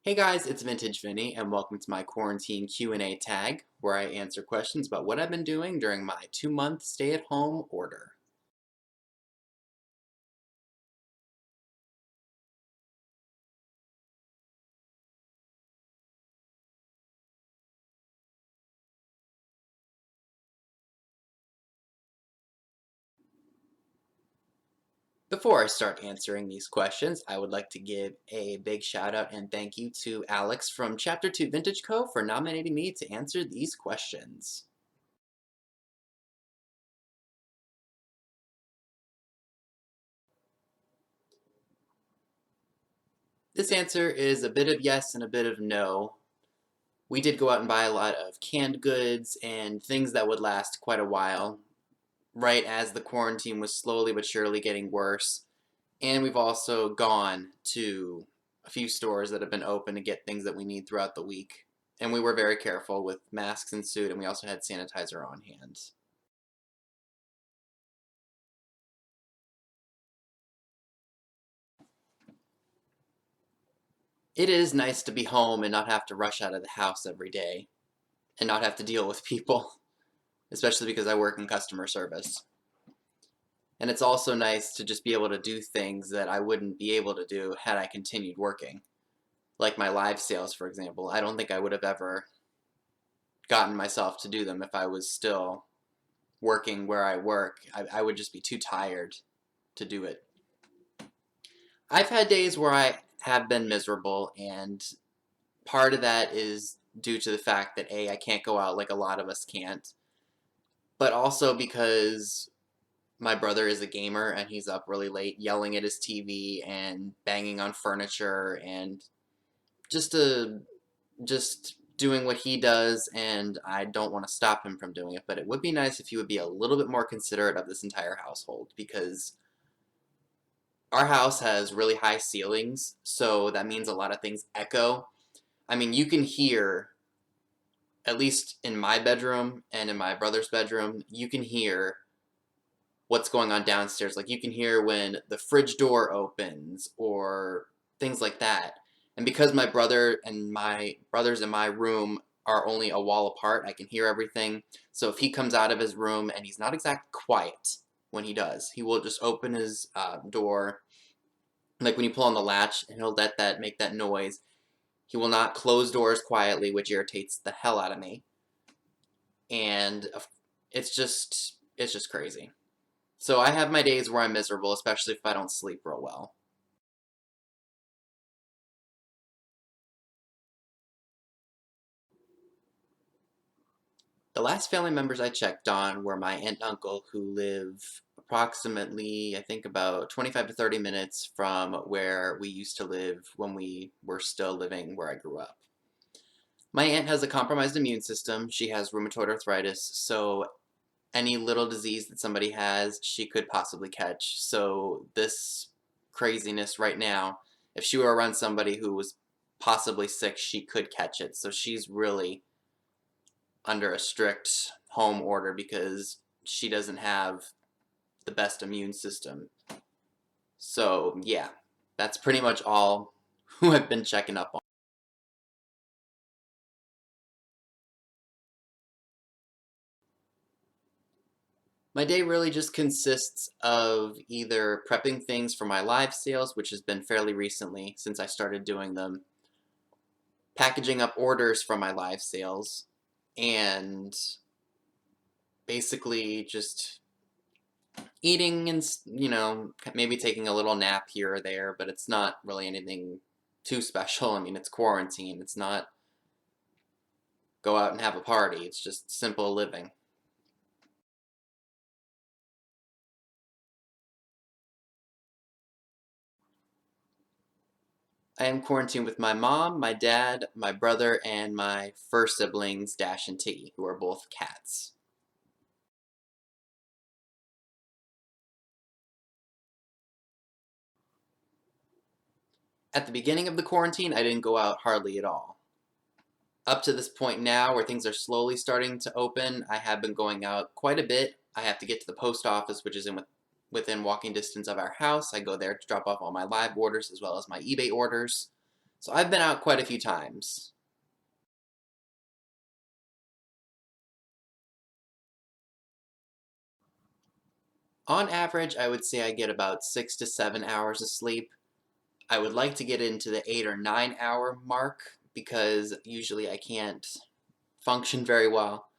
Hey guys, it's Vintage Vinny, and welcome to my quarantine Q&A tag, where I answer questions about what I've been doing during my 2-month stay-at-home order. Before I start answering these questions, I would like to give a big shout out and thank you to Alex from Chapter 2 Vintage Co. for nominating me to answer these questions. This answer is a bit of yes and a bit of no. We did go out and buy a lot of canned goods and things that would last quite a while, right as the quarantine was slowly but surely getting worse. And we've also gone to a few stores that have been open to get things that we need throughout the week. And we were very careful with masks and suit, and we also had sanitizer on hand. It is nice to be home and not have to rush out of the house every day and not have to deal with people, especially because I work in customer service. And it's also nice to just be able to do things that I wouldn't be able to do had I continued working. Like my live sales, for example. I don't think I would have ever gotten myself to do them if I was still working where I work. I would just be too tired to do it. I've had days where I have been miserable, and part of that is due to the fact that A, I can't go out like a lot of us can't, but also because my brother is a gamer and he's up really late yelling at his TV and banging on furniture and just just doing what he does, and I don't want to stop him from doing it, but it would be nice if he would be a little bit more considerate of this entire household, because our house has really high ceilings, so that means a lot of things echo. I mean, you can hear, at least in my bedroom and in my brother's bedroom, you can hear what's going on downstairs. Like, you can hear when the fridge door opens or things like that. And because my brothers in my room are only a wall apart, I can hear everything. So if he comes out of his room and he's not exactly quiet when he does, he will just open his door, like when you pull on the latch, and he'll let that make that noise. He will not close doors quietly, which irritates the hell out of me. And it's just crazy. So I have my days where I'm miserable, especially if I don't sleep real well. The last family members I checked on were my aunt and uncle, who live approximately, I think, about 25 to 30 minutes from where we used to live when we were still living where I grew up. My aunt has a compromised immune system. She has rheumatoid arthritis, so any little disease that somebody has, she could possibly catch. So this craziness right now, if she were around somebody who was possibly sick, she could catch it. So she's really under a strict home order because she doesn't have the best immune system. So yeah, that's pretty much all who I've been checking up on. My day really just consists of either prepping things for my live sales, which has been fairly recently since I started doing them, packaging up orders from my live sales, and basically just eating and, maybe taking a little nap here or there, but it's not really anything too special. I mean, it's quarantine. It's not go out and have a party. It's just simple living. I am quarantined with my mom, my dad, my brother, and my fur siblings, Dash and Tiggy, who are both cats. At the beginning of the quarantine, I didn't go out hardly at all. Up to this point now, where things are slowly starting to open, I have been going out quite a bit. I have to get to the post office, which is within walking distance of our house. I go there to drop off all my live orders as well as my eBay orders. So I've been out quite a few times. On average, I would say I get about 6 to 7 hours of sleep. I would like to get into the 8 or 9 hour mark because usually I can't function very well.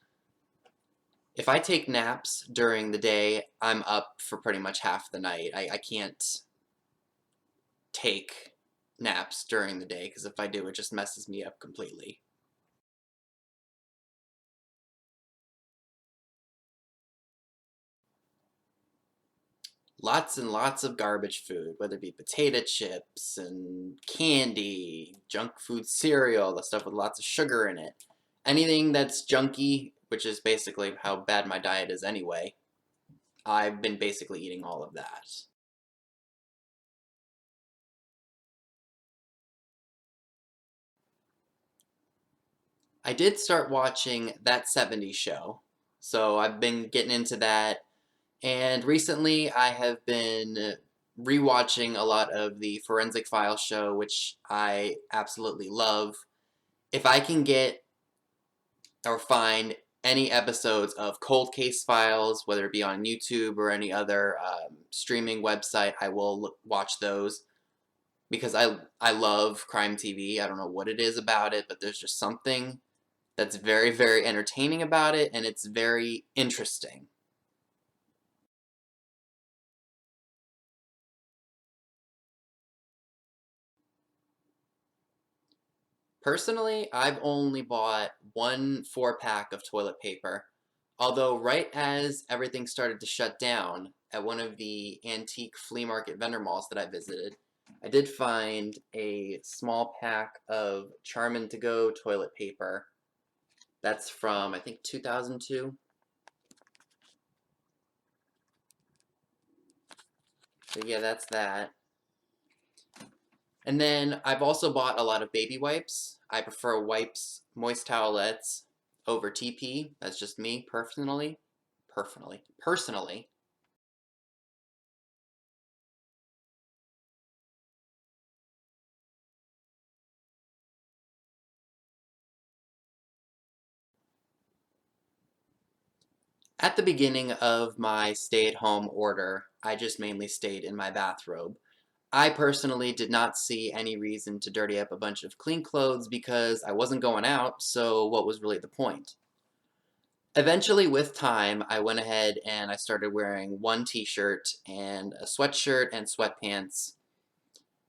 If I take naps during the day, I'm up for pretty much half the night. I can't take naps during the day because if I do, it just messes me up completely. Lots and lots of garbage food, whether it be potato chips and candy, junk food cereal, the stuff with lots of sugar in it. Anything that's junky, which is basically how bad my diet is anyway, I've been basically eating all of that. I did start watching That 70s Show, so I've been getting into that, and recently I have been rewatching a lot of the Forensic Files show, which I absolutely love. If I can get or find any episodes of Cold Case Files, whether it be on YouTube or any other streaming website, I will watch those because I love crime TV. I don't know what it is about it, but there's just something that's very, very entertaining about it, and it's very interesting. Personally, I've only bought one 4-pack of toilet paper, although right as everything started to shut down at one of the antique flea market vendor malls that I visited, I did find a small pack of Charmin To Go toilet paper. That's from, I think, 2002. So yeah, that's that. And then I've also bought a lot of baby wipes. I prefer wipes, moist towelettes over TP. That's just me personally. Personally. At the beginning of my stay-at-home order, I just mainly stayed in my bathrobe. I personally did not see any reason to dirty up a bunch of clean clothes because I wasn't going out, so what was really the point? Eventually, with time, I went ahead and I started wearing one t-shirt and a sweatshirt and sweatpants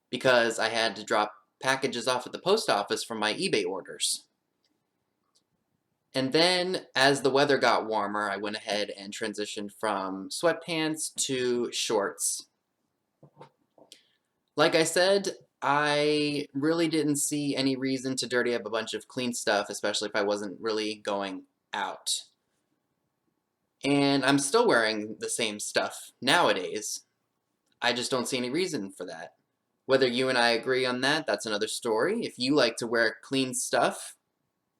because I had to drop packages off at the post office from my eBay orders. And then, as the weather got warmer, I went ahead and transitioned from sweatpants to shorts. Like I said, I really didn't see any reason to dirty up a bunch of clean stuff, especially if I wasn't really going out. And I'm still wearing the same stuff nowadays. I just don't see any reason for that. Whether you and I agree on that, that's another story. If you like to wear clean stuff,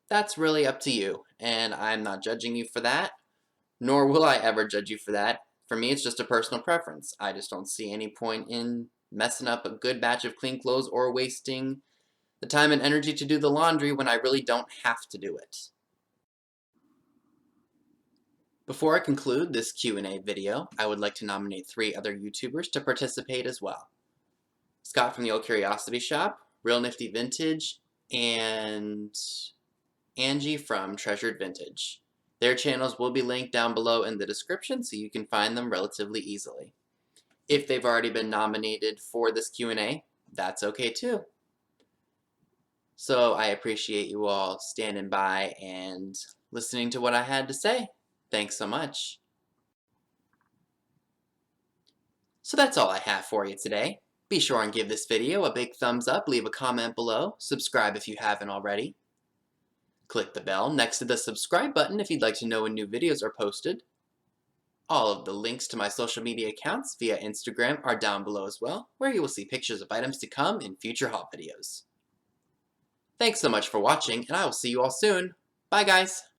that's really up to you. And I'm not judging you for that, nor will I ever judge you for that. For me, it's just a personal preference. I just don't see any point in messing up a good batch of clean clothes or wasting the time and energy to do the laundry when I really don't have to do it. Before I conclude this Q&A video, I would like to nominate 3 other YouTubers to participate as well. Scott from the Old Curiosity Shop, Real Nifty Vintage, and Angie from Treasured Vintage. Their channels will be linked down below in the description so you can find them relatively easily. If they've already been nominated for this Q&A, that's okay too. So I appreciate you all standing by and listening to what I had to say. Thanks so much. So that's all I have for you today. Be sure and give this video a big thumbs up, leave a comment below, subscribe if you haven't already. Click the bell next to the subscribe button if you'd like to know when new videos are posted. All of the links to my social media accounts via Instagram are down below as well, where you will see pictures of items to come in future haul videos. Thanks so much for watching, and I will see you all soon. Bye guys!